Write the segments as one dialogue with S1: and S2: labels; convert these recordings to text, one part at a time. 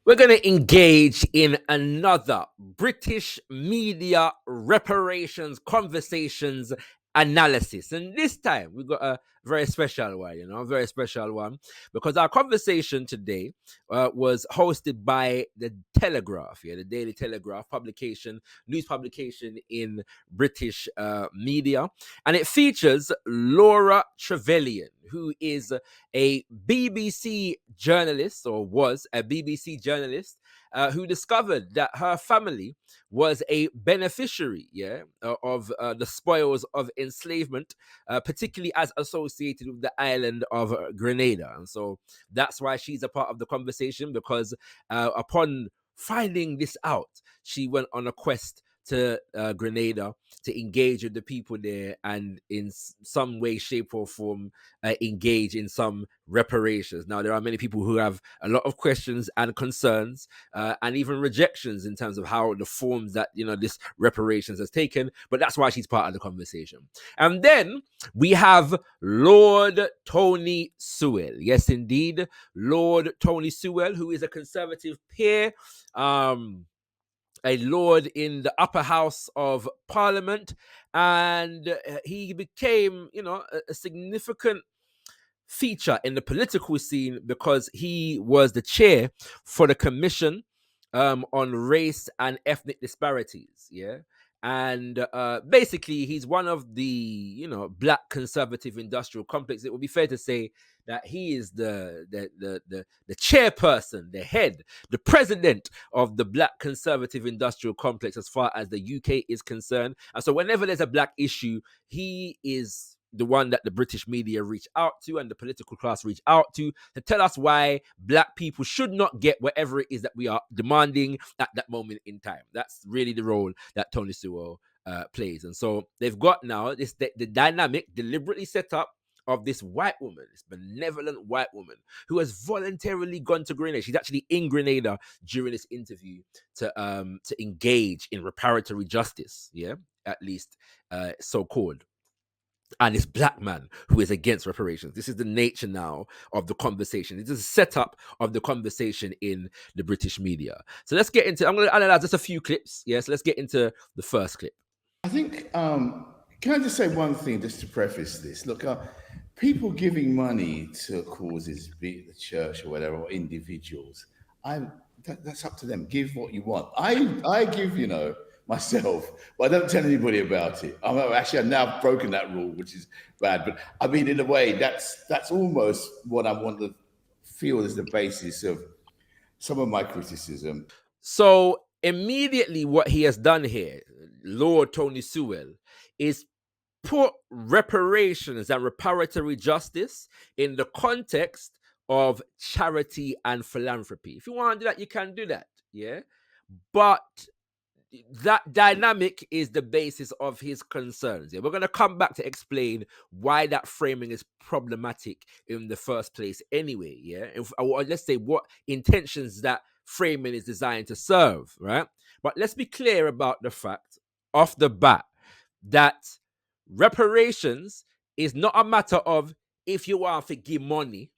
S1: We're going to engage in another British media reparations conversations analysis. And this time we've got a very special one, a very special one, because our conversation today was hosted by the Telegraph, the Daily Telegraph publication, news publication in British media. And it features Laura Travelyon, who is a BBC journalist, or was a BBC journalist, who discovered that her family was a beneficiary, of the spoils of enslavement, particularly as associated with the island of Grenada. And so that's why she's a part of the conversation, because upon finding this out, she went on a quest to Grenada to engage with the people there and in some way, shape or form engage in some reparations. Now, there are many people who have a lot of questions and concerns and even rejections in terms of how the forms that, this reparations has taken, but that's why she's part of the conversation. And then we have Lord Tony Sewell. Yes, indeed, Lord Tony Sewell, who is a Conservative peer, a lord in the upper house of Parliament, and he became, a significant feature in the political scene because he was the chair for the Commission on Race and Ethnic Disparities. And basically, he's one of the, black conservative industrial complex. It would be fair to say that he is the chairperson, the head, the president of the black conservative industrial complex as far as the UK is concerned. And so whenever there's a black issue, he is the one that the British media reach out to and the political class reach out to tell us why black people should not get whatever it is that we are demanding at that moment in time. That's really the role that Tony Sewell plays. And so they've got now the dynamic deliberately set up of this white woman, this benevolent white woman who has voluntarily gone to Grenada. She's actually in Grenada during this interview to engage in reparatory justice, at least so called. And this black man who is against reparations. This is the nature now of the conversation. This is a setup of the conversation in the British media. So let's get into, I'm going to analyze just a few clips. Yes, let's get into the first clip.
S2: I think, can I just say one thing just to preface this? Look, people giving money to causes, be it the church or whatever, or individuals, that's up to them. Give what you want. I give, myself, but I don't tell anybody about it. I've now broken that rule, which is bad. But I mean, in a way, that's almost what I want to feel is the basis of some of my criticism.
S1: So immediately what he has done here, Lord Tony Sewell, is put reparations and reparatory justice in the context of charity and philanthropy. If you want to do that, you can do that, but that dynamic is the basis of his concerns. We're going to come back to explain why that framing is problematic in the first place anyway, or let's say what intentions that framing is designed to serve, right? But let's be clear about the fact off the bat that reparations is not a matter of if you want to give money,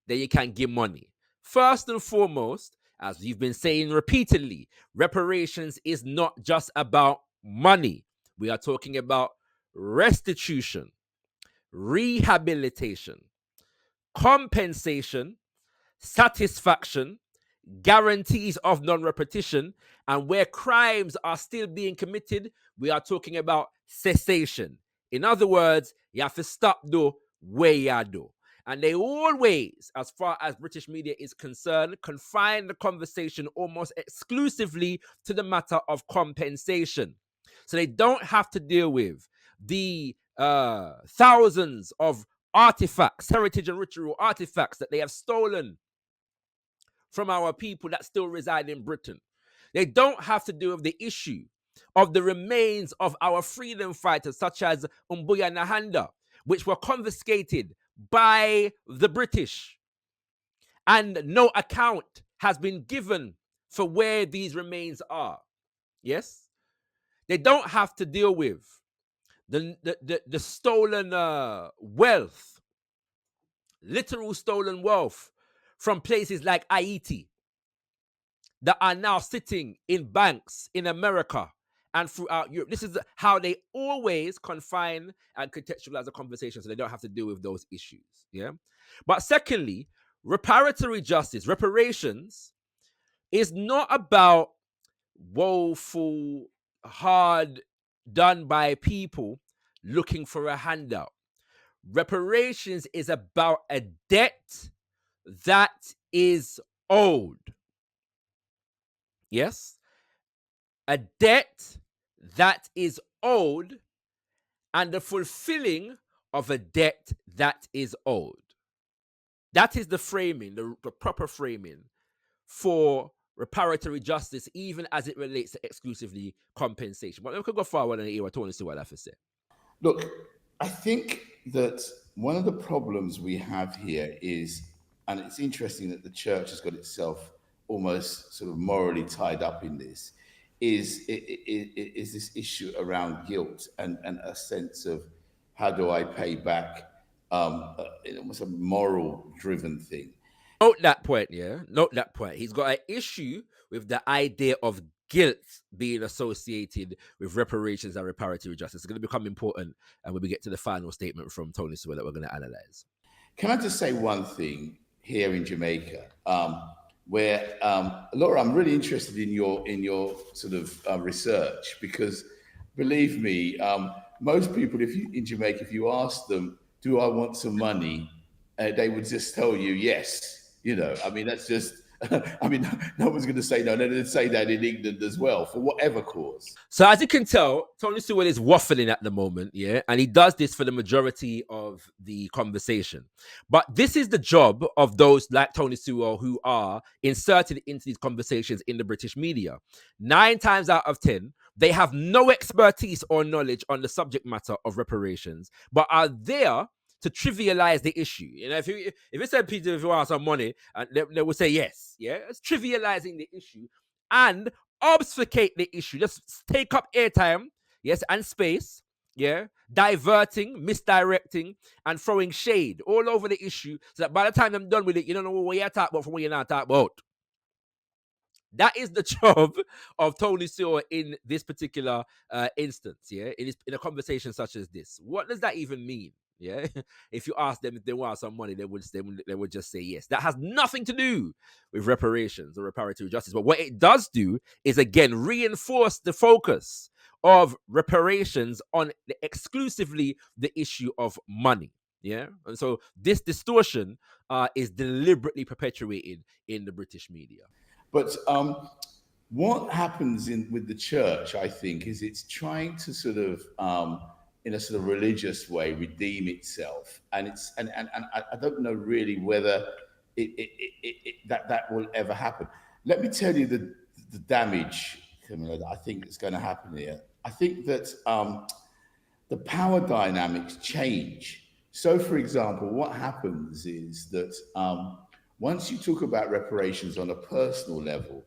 S1: then you can give money. First and foremost, as we've been saying repeatedly, reparations is not just about money. We are talking about restitution, rehabilitation, compensation, satisfaction, guarantees of non-repetition, and where crimes are still being committed, we are talking about cessation. In other words, you have to stop do where you do. And they always, as far as British media is concerned, confine the conversation almost exclusively to the matter of compensation. So they don't have to deal with the thousands of artifacts, heritage and ritual artifacts that they have stolen from our people that still reside in Britain. They don't have to deal with the issue of the remains of our freedom fighters, such as Umbuya Nahanda, which were confiscated by the British, and no account has been given for where these remains are. Yes, they don't have to deal with the stolen wealth, literal stolen wealth from places like Haiti, that are now sitting in banks in America and throughout Europe. This is how they always confine and contextualize the conversation so they don't have to deal with those issues. Yeah. But secondly, reparatory justice, reparations, is not about woeful, hard done by people looking for a handout. Reparations is about a debt that is owed. Yes? A debt that is owed and the fulfilling of a debt that is owed. That is the framing, the proper framing for reparatory justice, even as it relates to exclusively compensation. But we could go forward and hear what Tony Sewell have to say.
S2: Look, I think that one of the problems we have here is, and it's interesting that the church has got itself almost sort of morally tied up in this, is this issue around guilt and a sense of how do I pay back, almost a moral driven thing.
S1: Note that point, yeah. Note that point. He's got an issue with the idea of guilt being associated with reparations and reparatory justice. It's going to become important, and when we get to the final statement from Tony Sewell that we're going to analyze.
S2: Can I just say one thing here in Jamaica, where Laura, I'm really interested in your sort of research, because believe me, most people, in Jamaica, if you ask them, "Do I want some money?" They would just tell you yes. You know, I mean, that's just, I mean, no one's going to say no. They'd say that in England as well, for whatever cause.
S1: So as you can tell, Tony Sewell is waffling at the moment, yeah? And he does this for the majority of the conversation. But this is the job of those like Tony Sewell who are inserted into these conversations in the British media. 9 times out of 10, they have no expertise or knowledge on the subject matter of reparations, but are there to trivialize the issue. You know, if you said, Peter, if you want some money, and they will say yes. Yeah, it's trivializing the issue and obfuscate the issue. Just take up airtime, yes, and space. Yeah, diverting, misdirecting, and throwing shade all over the issue, so that by the time I'm done with it, you don't know what you're talking about from what you're not talking about. That is the job of Tony Sewell in this particular instance. Yeah, in a conversation such as this. What does that even mean? Yeah, if you ask them if they want some money, they would just say yes. That has nothing to do with reparations or reparatory justice. But what it does do is, again, reinforce the focus of reparations on exclusively the issue of money. Yeah, and so this distortion is deliberately perpetuated in the British media.
S2: But what happens with the church, I think, is it's trying to sort of in a sort of religious way, redeem itself, and I don't know really whether that will ever happen. Let me tell you the damage, Camilla, that I think is going to happen here. I think that the power dynamics change. So, for example, what happens is that once you talk about reparations on a personal level,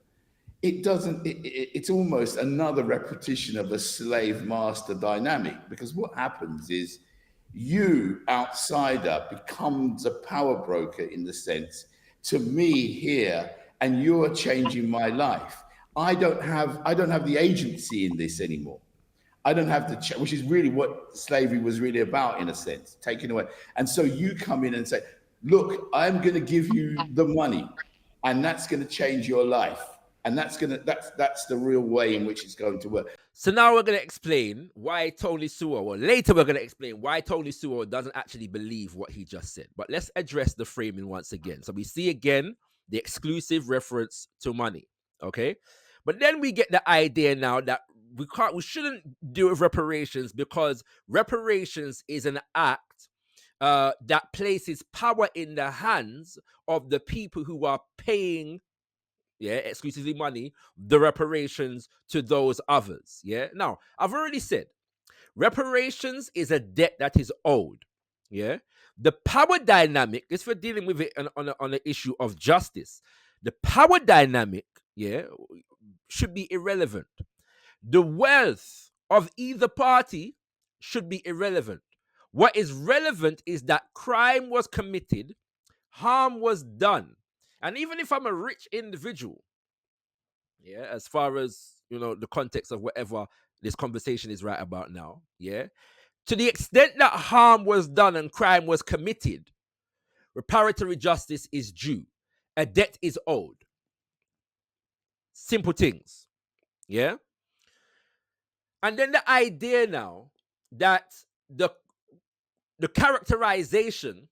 S2: it's almost another repetition of a slave master dynamic, because what happens is you, outsider, becomes a power broker in the sense to me here, and you're changing my life. I don't have the agency in this anymore. I don't have the, which is really what slavery was really about, in a sense, taken away. And so you come in and say, look, I'm going to give you the money, and that's going to change your life. And that's the real way in which it's going to work.
S1: So now we're going to explain why Tony Sewell, or later we're going to explain why Tony Sewell doesn't actually believe what he just said. But let's address the framing once again. So we see again the exclusive reference to money, okay? But then we get the idea now that we shouldn't do with reparations, because reparations is an act that places power in the hands of the people who are paying, exclusively money, the reparations to those others. Yeah. Now, I've already said reparations is a debt that is owed. Yeah. The power dynamic, if we're dealing with it on an issue of justice, the power dynamic, should be irrelevant. The wealth of either party should be irrelevant. What is relevant is that crime was committed, harm was done. And even if I'm a rich individual, Yeah, as far as the context of whatever this conversation is right about now. Yeah, to the extent that harm was done and crime was committed, reparatory justice is due. A debt is owed. Simple things. Yeah. And then the idea now that the characterization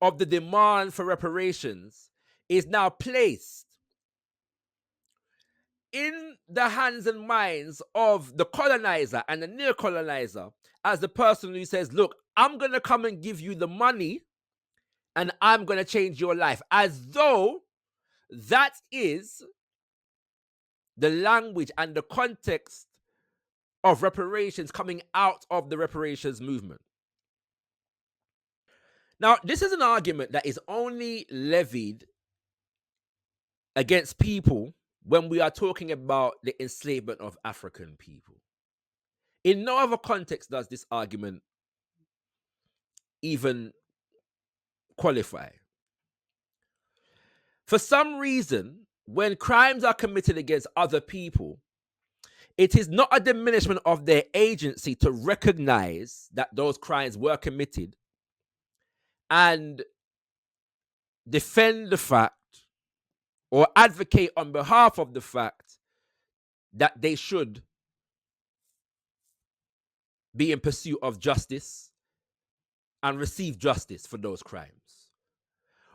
S1: of the demand for reparations is now placed in the hands and minds of the colonizer and the neo-colonizer as the person who says, look, I'm going to come and give you the money and I'm going to change your life, as though that is the language and the context of reparations coming out of the reparations movement. Now, this is an argument that is only levied against people when we are talking about the enslavement of African people. In no other context does this argument even qualify. For some reason, when crimes are committed against other people, it is not a diminishment of their agency to recognize that those crimes were committed and defend the fact or advocate on behalf of the fact that they should be in pursuit of justice and receive justice for those crimes.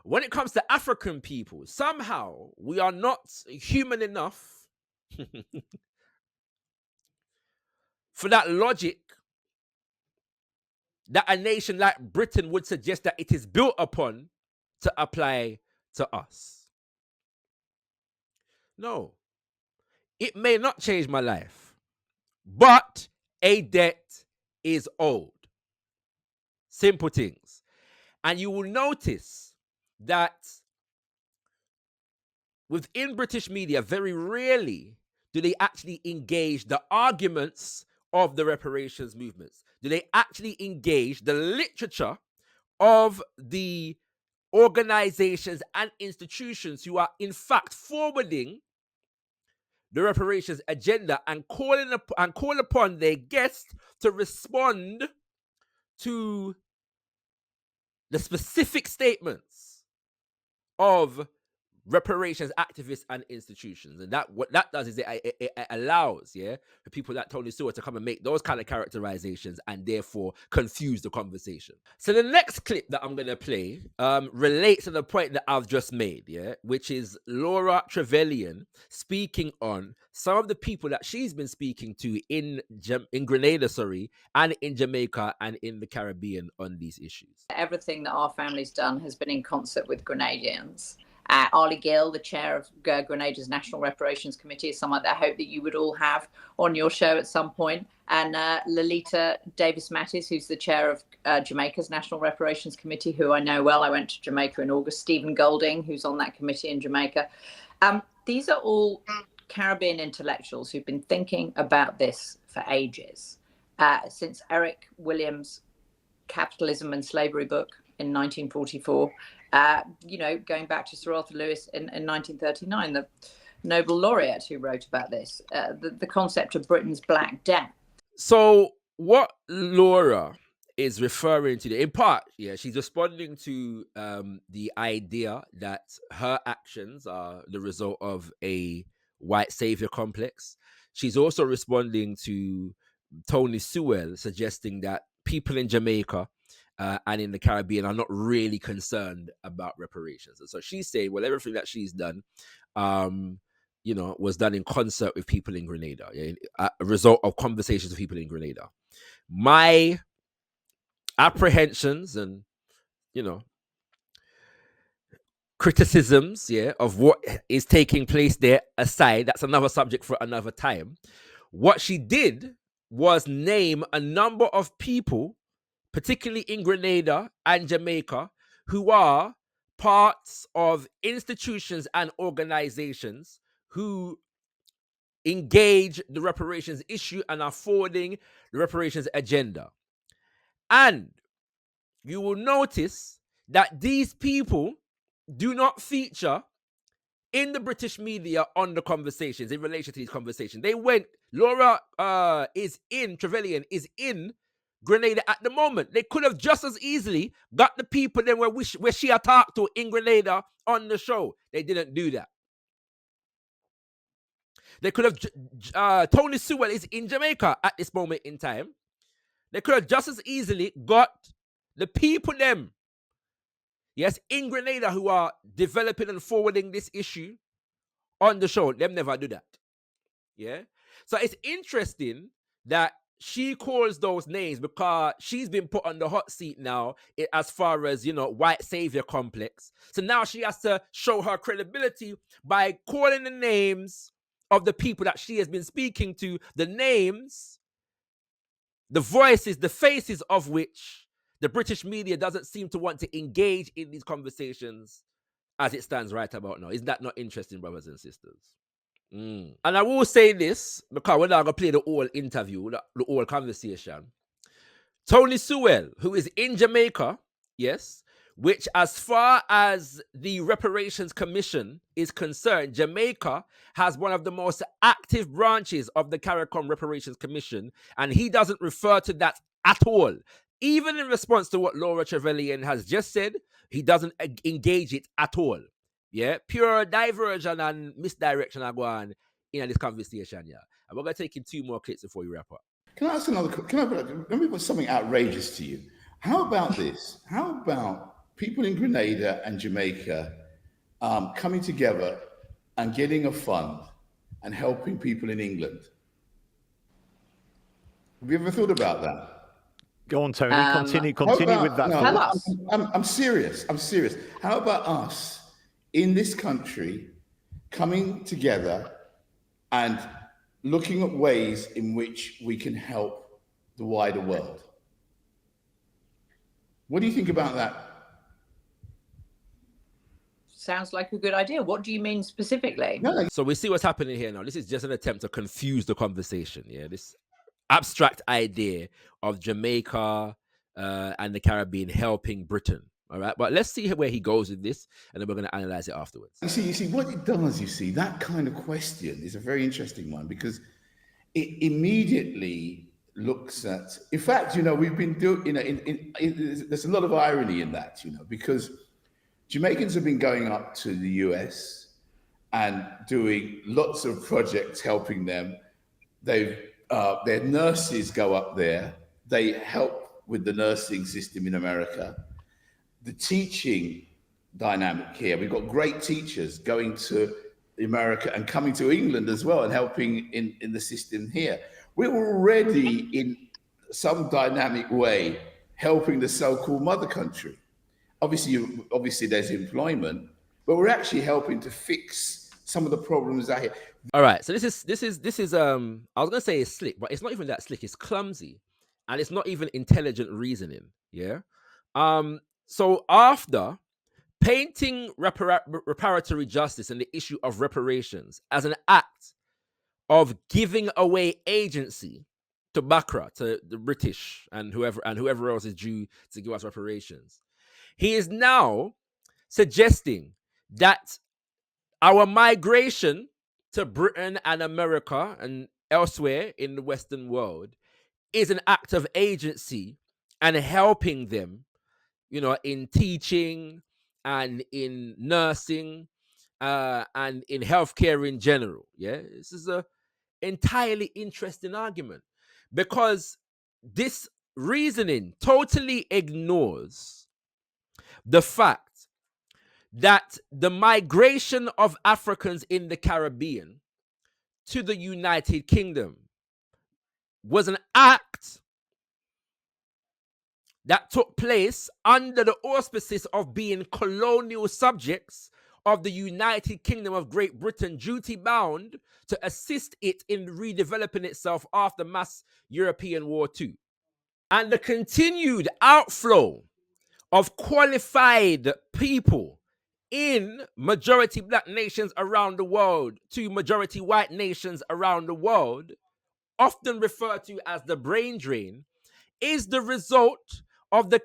S1: When it comes to African people, somehow we are not human enough for that logic that a nation like Britain would suggest that it is built upon to apply to us. No, it may not change my life, but a debt is owed. Simple things. And you will notice that within British media, very rarely do they actually engage the arguments of the reparations movements. Do they actually engage the literature of the organizations and institutions who are in fact forwarding the reparations agenda and call upon their guests to respond to the specific statements of reparations activists and institutions? And that what that does is it allows for people like Tony Sewell to come and make those kind of characterizations and therefore confuse the conversation. So the next clip that I'm going to play relates to the point that I've just made, which is Laura Travelyon speaking on some of the people that she's been speaking to in Grenada, and in Jamaica and in the Caribbean on these issues.
S3: Everything that our family's done has been in concert with Grenadians. Arlie Gill, the chair of Grenada's National Reparations Committee, is someone that I hope that you would all have on your show at some point. And Lolita Davis-Mattis, who's the chair of Jamaica's National Reparations Committee, who I know well. I went to Jamaica in August. Stephen Golding, who's on that committee in Jamaica. These are all Caribbean intellectuals who've been thinking about this for ages, since Eric Williams' Capitalism and Slavery book in 1944. Going back to Sir Arthur Lewis in 1939, the Nobel laureate who wrote about this, the concept of Britain's Black Debt.
S1: So what Laura is referring to, in part, she's responding to the idea that her actions are the result of a white savior complex. She's also responding to Tony Sewell suggesting that people in Jamaica and in the Caribbean are not really concerned about reparations. And so she's saying, well, everything that she's done, was done in concert with people in Grenada, a result of conversations with people in Grenada. My apprehensions and, criticisms, of what is taking place there aside, that's another subject for another time. What she did was name a number of people, particularly in Grenada and Jamaica, who are parts of institutions and organizations who engage the reparations issue and are forwarding the reparations agenda. And you will notice that these people do not feature in the British media on the conversations in relation to these conversations. They went, Laura Travelyon is in Grenada at the moment. They could have just as easily got the people then where she had talked to in Grenada on the show. They didn't do that. They could have, Tony Sewell is in Jamaica at this moment in time. They could have just as easily got the people them, yes, in Grenada who are developing and forwarding this issue on the show. Them never do that. Yeah. So it's interesting that she calls those names because she's been put on the hot seat now as far as, white savior complex. So now she has to show her credibility by calling the names of the people that she has been speaking to, the names, the voices, the faces of which the British media doesn't seem to want to engage in these conversations as it stands right about now. Is that not interesting, brothers and sisters? And I will say this, because we're not going to play the whole interview, the whole conversation. Tony Sewell, who is in Jamaica, yes, which as far as the Reparations Commission is concerned, Jamaica has one of the most active branches of the CARICOM Reparations Commission, and he doesn't refer to that at all. Even in response to what Laura Travelyon has just said, he doesn't engage it at all. Yeah, pure diversion and misdirection are going in this conversation. Yeah, and we're going to take in 2 more clips before we wrap up.
S2: Can I ask another? Let me put something outrageous to you. How about this? How about people in Grenada and Jamaica coming together and getting a fund and helping people in England? Have you ever thought about that?
S4: Go on, Tony. Continue with that.
S3: Tell us.
S2: I'm serious. How about us in this country coming together and looking at ways in which we can help the wider world? What do you think about that?
S3: Sounds like a good idea. What do you mean specifically?
S2: No.
S1: So we see what's happening here now. This is just an attempt to confuse the conversation. Yeah, this abstract idea of Jamaica and the Caribbean helping Britain. All right, but let's see where he goes with this, and then we're going to analyze it afterwards.
S2: You see what it does. That kind of question is a very interesting one because it immediately looks at. In fact, we've been doing. There's a lot of irony in that, because Jamaicans have been going up to the US and doing lots of projects helping them. Their nurses go up there. They help with the nursing system in America. The teaching dynamic here, we've got great teachers going to America and coming to England as well and helping in the system here. We're already in some dynamic way helping the so-called mother country. Obviously there's employment, but we're actually helping to fix some of the problems out here.
S1: All right, so this is I was gonna say it's slick, but it's not even that slick. It's clumsy, and it's not even intelligent reasoning. Yeah. So after painting reparatory justice and the issue of reparations as an act of giving away agency to Bakra, to the British and whoever else is due to give us reparations, he is now suggesting that our migration to Britain and America and elsewhere in the Western world is an act of agency and helping them, in teaching and in nursing and in healthcare in general. Yeah, this is a entirely interesting argument because this reasoning totally ignores the fact that the migration of Africans in the Caribbean to the United Kingdom was an act that took place under the auspices of being colonial subjects of the United Kingdom of Great Britain, duty bound to assist it in redeveloping itself after mass European War II. And the continued outflow of qualified people in majority black nations around the world to majority white nations around the world, often referred to as the brain drain, is the result of the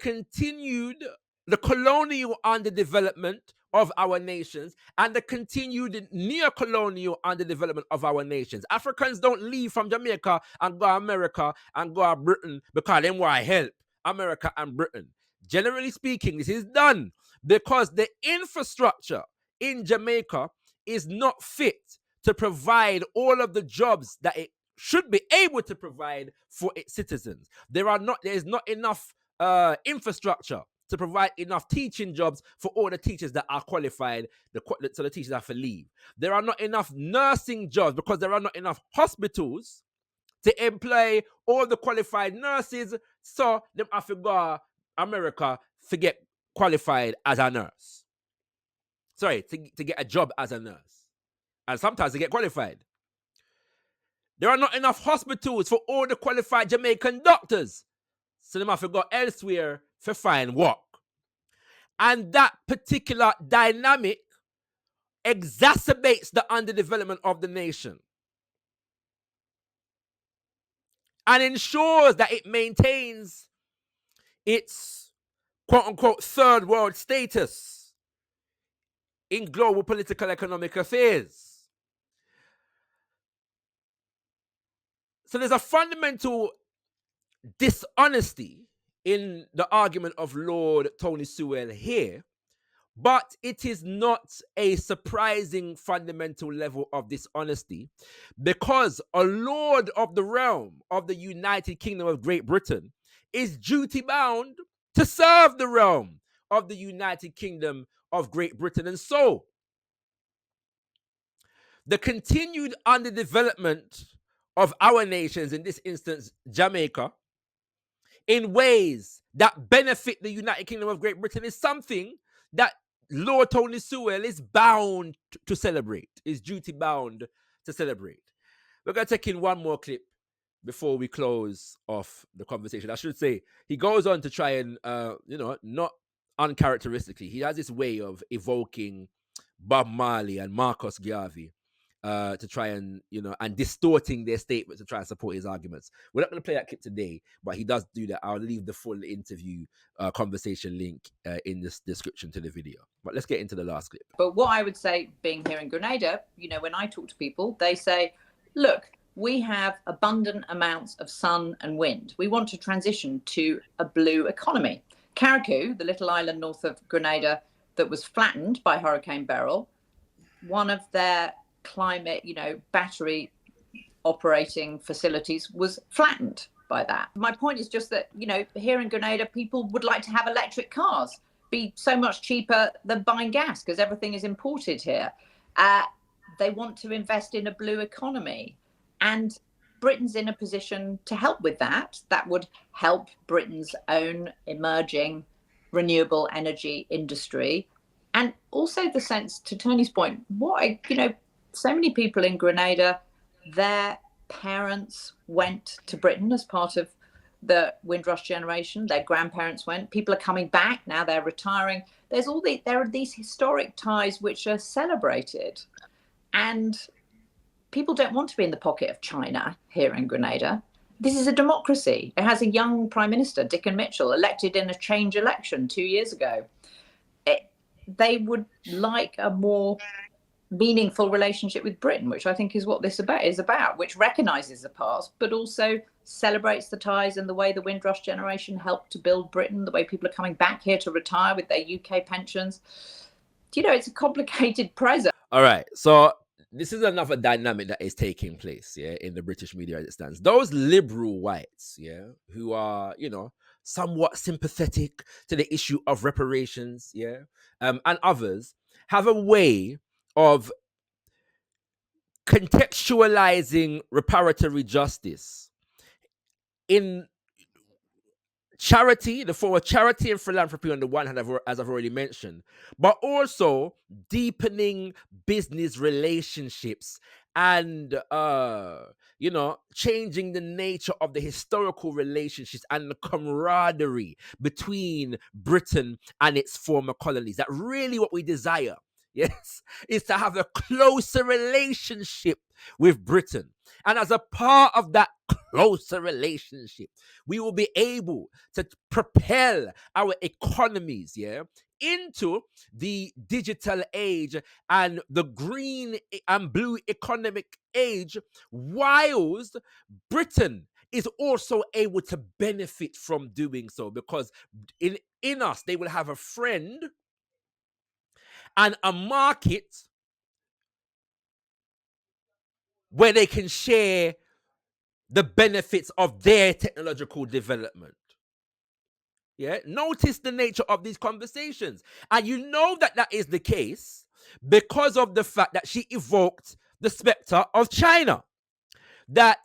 S1: colonial underdevelopment of our nations and the continued neo-colonial underdevelopment of our nations. Africans don't leave from Jamaica and go to America and go to Britain because they want to help America and Britain. Generally speaking, this is done because the infrastructure in Jamaica is not fit to provide all of the jobs that it should be able to provide for its citizens. There is not enough infrastructure to provide enough teaching jobs for all the teachers that are qualified, so the teachers have to leave. There are not enough nursing jobs because there are not enough hospitals to employ all the qualified nurses, so them have to go to America to get qualified as a nurse. Sorry, to get a job as a nurse. And sometimes to get qualified. There are not enough hospitals for all the qualified Jamaican doctors, so them have to go elsewhere for find work. And that particular dynamic exacerbates the underdevelopment of the nation and ensures that it maintains its quote-unquote third world status in global political economic affairs. So there's a fundamental dishonesty in the argument of Lord Tony Sewell here, but it is not a surprising fundamental level of dishonesty, because a lord of the realm of the United Kingdom of Great Britain is duty-bound to serve the realm of the United Kingdom of Great Britain. And so, the continued underdevelopment of our nations, in this instance, Jamaica, in ways that benefit the United Kingdom of Great Britain is something that Lord Tony Sewell is bound to celebrate, is duty-bound to celebrate. We're going to take in one more clip before we close off the conversation. I should say, he goes on to try and, not uncharacteristically, he has this way of evoking Bob Marley and Marcus Garvey to try and, and distorting their statements to try and support his arguments. We're not going to play that clip today, but he does do that. I'll leave the full interview conversation link in the description to the video. But let's get into the last clip.
S3: But what I would say, being here in Grenada, when I talk to people, they say, look, we have abundant amounts of sun and wind. We want to transition to a blue economy. Carriacou, the little island north of Grenada that was flattened by Hurricane Beryl, one of their climate, battery operating facilities was flattened by that. My point is just that, here in Grenada, people would like to have electric cars, be so much cheaper than buying gas because everything is imported here. They want to invest in a blue economy, and Britain's in a position to help with that. That would help Britain's own emerging renewable energy industry. And also the sense, to Tony's point, so many people in Grenada, their parents went to Britain as part of the Windrush generation. Their grandparents went. People are coming back now. They're retiring. There are these historic ties which are celebrated, and people don't want to be in the pocket of China here in Grenada. This is a democracy. It has a young Prime Minister, Dickon Mitchell, elected in a change election 2 years ago. They would like a more meaningful relationship with Britain, which I think is what this is about, which recognises the past, but also celebrates the ties and the way the Windrush generation helped to build Britain, the way people are coming back here to retire with their UK pensions. It's a complicated present.
S1: All right, so this is another dynamic that is taking place, in the British media as it stands. Those liberal whites, who are, somewhat sympathetic to the issue of reparations, and others, have a way of contextualizing reparatory justice in charity, the form of charity and philanthropy on the one hand, as I've already mentioned, but also deepening business relationships and, changing the nature of the historical relationships and the camaraderie between Britain and its former colonies. That really what we desire, is to have a closer relationship with Britain. And as a part of that closer relationship. We will be able to propel our economies, into the digital age and the green and blue economic age, whilst Britain is also able to benefit from doing so, because in us they will have a friend and a market where they can share the benefits of their technological development. Notice the nature of these conversations. And you know that is the case because of the fact that she evoked the specter of China. That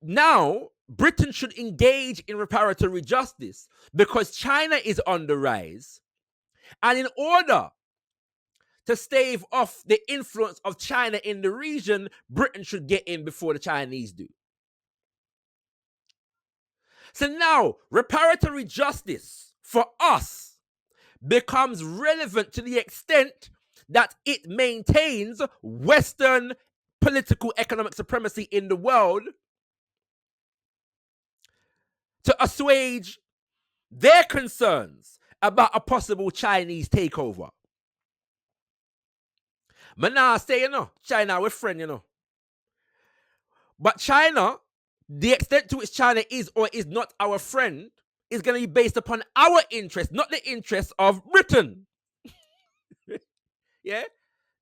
S1: now Britain should engage in reparatory justice because China is on the rise. And in order to stave off the influence of China in the region, Britain should get in before the Chinese do. So now, reparatory justice for us becomes relevant to the extent that it maintains Western political economic supremacy in the world to assuage their concerns about a possible Chinese takeover. But now I say, China, we're friend, But China, the extent to which China is or is not our friend, is going to be based upon our interest, not the interests of Britain. It's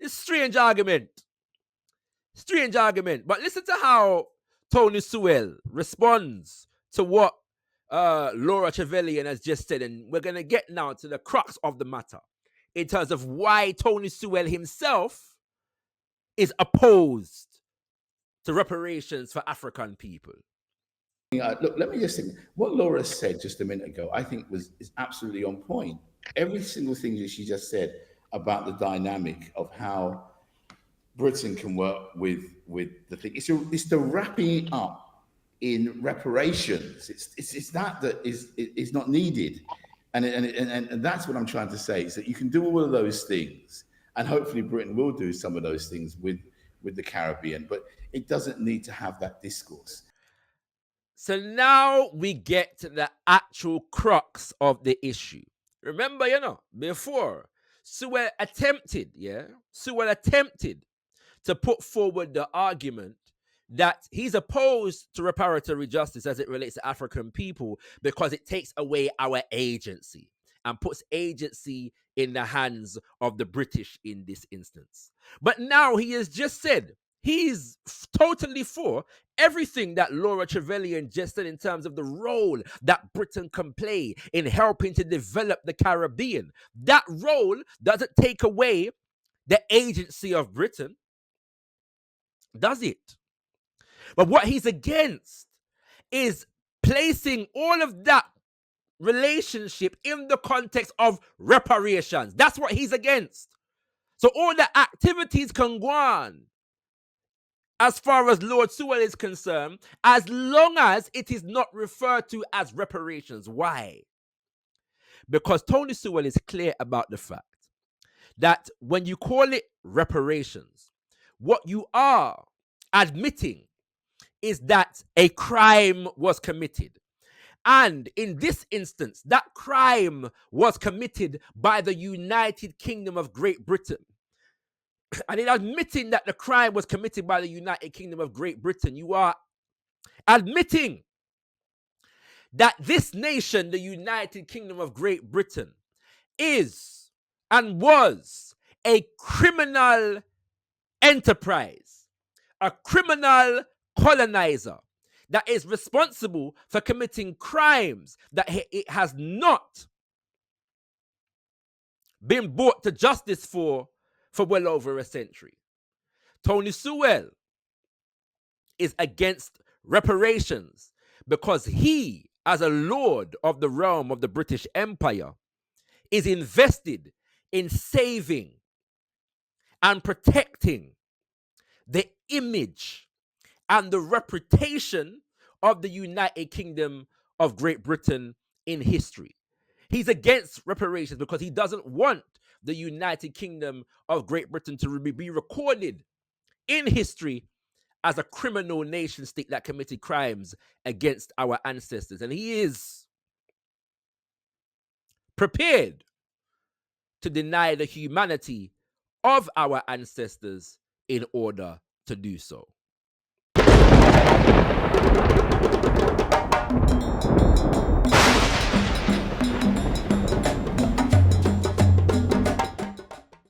S1: a strange argument. But listen to how Tony Sewell responds to what Laura Travelyon has just said. And we're going to get now to the crux of the matter in terms of why Tony Sewell himself is opposed to reparations for African people.
S2: Look, let me just think. What Laura said just a minute ago, I think is absolutely on point. Every single thing that she just said about the dynamic of how Britain can work with the thing. It's the wrapping up in reparations. It's that is not needed, and that's what I'm trying to say. Is that you can do all of those things, and hopefully Britain will do some of those things with the Caribbean, but it doesn't need to have that discourse.
S1: So now we get to the actual crux of the issue. Remember, before Sewell attempted to put forward the argument that he's opposed to reparatory justice as it relates to African people because it takes away our agency and puts agency in the hands of the British in this instance. But now he has just said he's totally for everything that Laura Travelyon just said in terms of the role that Britain can play in helping to develop the Caribbean. That role doesn't take away the agency of Britain, does it? But what he's against is placing all of that relationship in the context of reparations. That's what he's against. So all the activities can go on as far as Lord Sewell is concerned, as long as it is not referred to as reparations. Why? Because Tony Sewell is clear about the fact that when you call it reparations, what you are admitting is that a crime was committed. And in this instance, that crime was committed by the United Kingdom of Great Britain. And in admitting that the crime was committed by the United Kingdom of Great Britain, you are admitting that this nation, the United Kingdom of Great Britain, is and was a criminal enterprise, a criminal colonizer that is responsible for committing crimes that it has not been brought to justice for well over a century. Tony Sewell is against reparations because he, as a lord of the realm of the British Empire, is invested in saving and protecting the image and the reputation of the United Kingdom of Great Britain in history. He's against reparations because he doesn't want the United Kingdom of Great Britain to be recorded in history as a criminal nation state that committed crimes against our ancestors. And he is prepared to deny the humanity of our ancestors in order to do so.